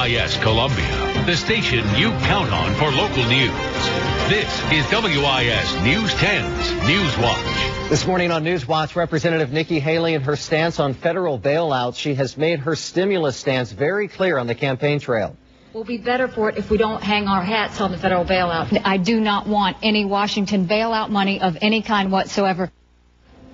WIS Columbia, the station you count on for local news. This is WIS News 10's Newswatch. This morning on Newswatch, Representative Nikki Haley and her stance on federal bailouts. She has made her stimulus stance very clear on the campaign trail. We'll be better for it if we don't hang our hats on the federal bailout. I do not want any Washington bailout money of any kind whatsoever.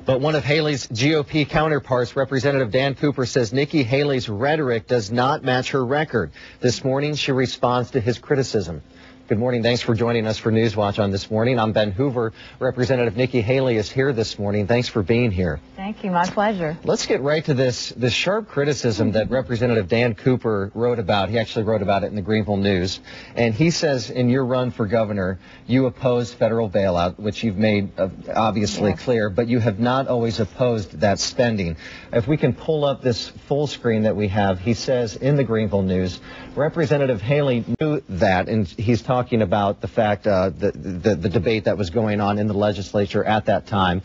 But one of Haley's GOP counterparts, Representative Dan Cooper, says Nikki Haley's rhetoric does not match her record. This morning, she responds to his criticism. Good morning. Thanks for joining us for Newswatch on this morning. I'm Ben Hoover. Representative Nikki Haley is here this morning. Thanks for being here. Thank you. My pleasure. Let's get right to this sharp criticism that Representative Dan Cooper wrote about. He actually wrote about it in the Greenville News. And he says in your run for governor, you opposed federal bailout, which you've made obviously clear, but you have not always opposed that spending. If we can pull up this full screen that we have, he says in the Greenville News, Representative Haley knew that, and he's talking about the fact the debate that was going on in the legislature at that time.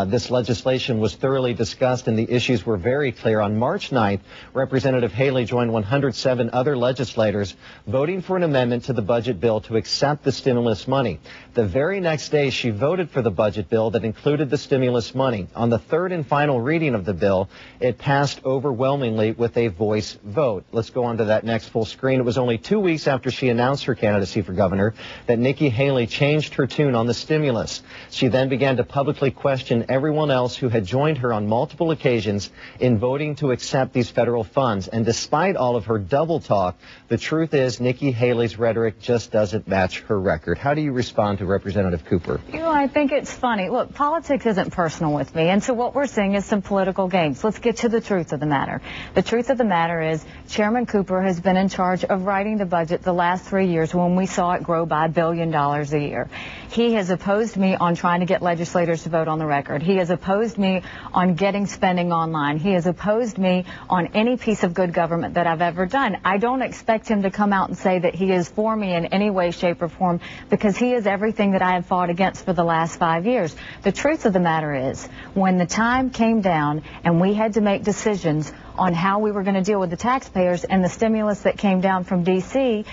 This legislation was thoroughly discussed and the issues were very clear. On March 9th, Representative Haley joined 107 other legislators voting for an amendment to the budget bill to accept the stimulus money. The very next day, she voted for the budget bill that included the stimulus money. On the third and final reading of the bill, it passed overwhelmingly with a voice vote. Let's go on to that next full screen. It was only 2 weeks after she announced her candidacy for governor that Nikki Haley changed her tune on the stimulus. She then began to publicly question everyone else who had joined her on multiple occasions in voting to accept these federal funds. And despite all of her double talk, the truth is Nikki Haley's rhetoric just doesn't match her record. How do you respond to Representative Cooper? You know, I think it's funny. Look, politics isn't personal with me, and so what we're seeing is some political games. Let's get to the truth of the matter. The truth of the matter is Chairman Cooper has been in charge of writing the budget the last 3 years when we saw it grow by $1 billion a year. He has opposed me on trying to get legislators to vote on the record. He has opposed me on getting spending online. He has opposed me on any piece of good government that I've ever done. I don't expect him to come out and say that he is for me in any way, shape, or form, because he is everything that I have fought against for the last 5 years. The truth of the matter is, when the time came down and we had to make decisions on how we were going to deal with the taxpayers and the stimulus that came down from D.C.,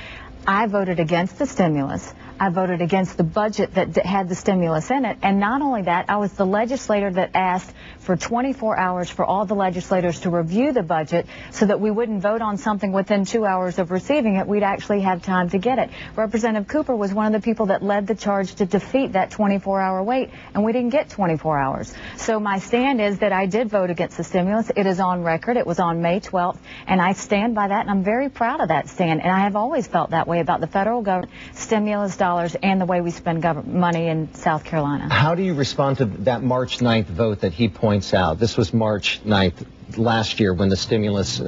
I voted against the stimulus. I voted against the budget that had the stimulus in it. And not only that, I was the legislator that asked for 24 hours for all the legislators to review the budget so that we wouldn't vote on something within 2 hours of receiving it. We'd actually have time to get it. Representative Cooper was one of the people that led the charge to defeat that 24-hour wait, and we didn't get 24 hours. So my stand is that I did vote against the stimulus. It is on record. It was on May 12th, and I stand by that, and I'm very proud of that stand. And I have always felt that way about the federal government, stimulus dollars, and the way we spend money in South Carolina. How do you respond to that March 9th vote that he points out? This was March 9th last year when the stimulus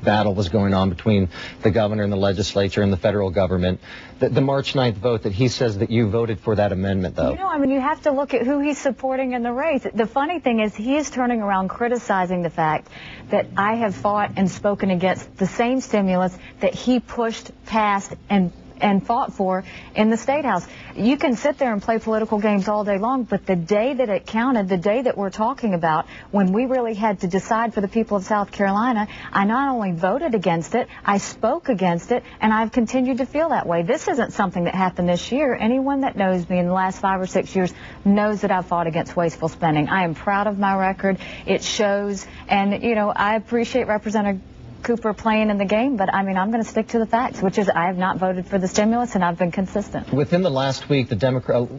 battle was going on between the governor and the legislature and the federal government. The March 9th vote that he says that you voted for that amendment, though. You know, I mean, you have to look at who he's supporting in the race. The funny thing is he is turning around criticizing the fact that I have fought and spoken against the same stimulus that he pushed, passed, and fought for in the State House. You can sit there and play political games all day long, but the day that it counted, the day that we're talking about, when we really had to decide for the people of South Carolina, I not only voted against it, I spoke against it, and I've continued to feel that way. This isn't something that happened this year. Anyone that knows me in the last 5 or 6 years knows that I've fought against wasteful spending. I am proud of my record. It shows, and, you know, I appreciate Representative Cooper playing in the game, but I mean, I'm going to stick to the facts, which is I have not voted for the stimulus, and I've been consistent. Within the last week,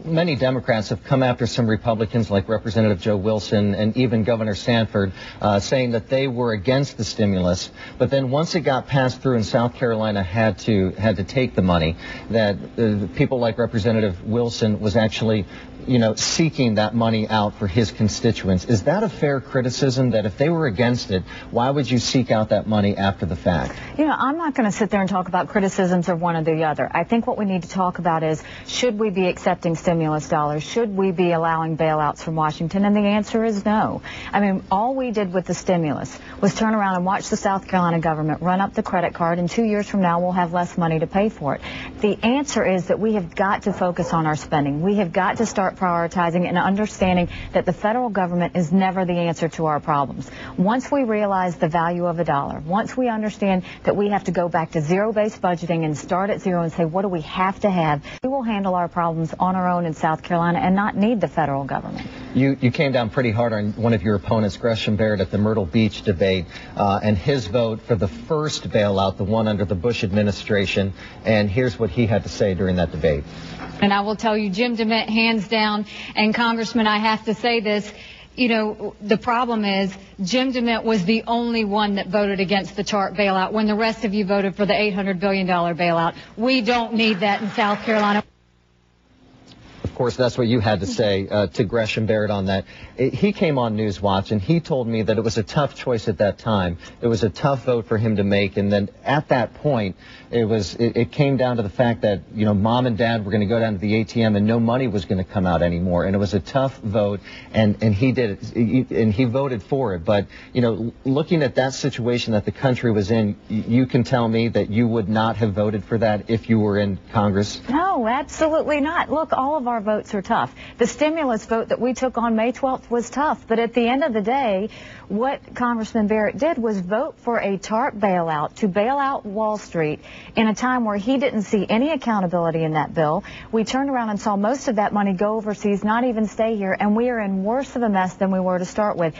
many Democrats have come after some Republicans like Representative Joe Wilson and even Governor Sanford, saying that they were against the stimulus. But then once it got passed through and South Carolina had to take the money, that people like Representative Wilson was actually, you know, seeking that money out for his constituents. Is that a fair criticism, that if they were against it, why would you seek out that money after the fact? You know, I'm not going to sit there and talk about criticisms of one or the other. I think what we need to talk about is, should we be accepting stimulus dollars? Should we be allowing bailouts from Washington? And the answer is no. I mean, all we did with the stimulus was turn around and watch the South Carolina government run up the credit card, and 2 years from now we'll have less money to pay for it. The answer is that we have got to focus on our spending. We have got to start start prioritizing and understanding that the federal government is never the answer to our problems. Once we realize the value of a dollar, once we understand that we have to go back to zero-based budgeting and start at zero and say, what do we have to have, we will handle our problems on our own in South Carolina and not need the federal government. You came down pretty hard on one of your opponents, Gresham Barrett, at the Myrtle Beach debate, and his vote for the first bailout, the one under the Bush administration, and here's what he had to say during that debate. And I will tell you, Jim DeMint, hands down, and Congressman, I have to say this, you know, the problem is Jim DeMint was the only one that voted against the TARP bailout when the rest of you voted for the $800 billion bailout. We don't need that in South Carolina. Of course, that's what you had to say to Gresham Barrett on that. He came on Newswatch, and he told me that it was a tough choice at that time. It was a tough vote for him to make, and then at that point, it came down to the fact that, you know, mom and dad were going to go down to the ATM and no money was going to come out anymore, and it was a tough vote, and he did it, and he voted for it. But, you know, looking at that situation that the country was in, you can tell me that you would not have voted for that if you were in Congress? No, absolutely not. Look, all of our votes are tough. The stimulus vote that we took on May 12th was tough, but at the end of the day, what Congressman Barrett did was vote for a TARP bailout to bail out Wall Street in a time where he didn't see any accountability in that bill. We turned around and saw most of that money go overseas, not even stay here, and we are in worse of a mess than we were to start with.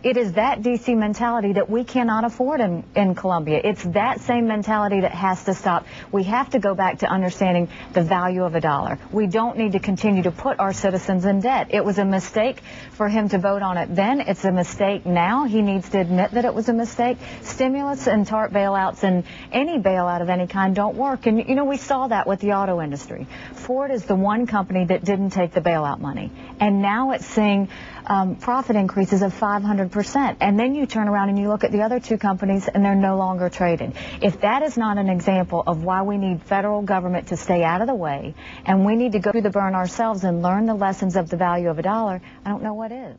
It is that D.C. mentality that we cannot afford in Columbia. It's that same mentality that has to stop. We have to go back to understanding the value of a dollar. We don't need to continue to put our citizens in debt. It was a mistake for him to vote on it then. It's a mistake now. He needs to admit that it was a mistake. Stimulus and TARP bailouts and any bailout of any kind don't work. And, you know, we saw that with the auto industry. Ford is the one company that didn't take the bailout money. And now it's seeing profit increases of 500%. And then you turn around and you look at the other two companies and they're no longer traded. If that is not an example of why we need federal government to stay out of the way and we need to go through the burn ourselves and learn the lessons of the value of a dollar, I don't know what is.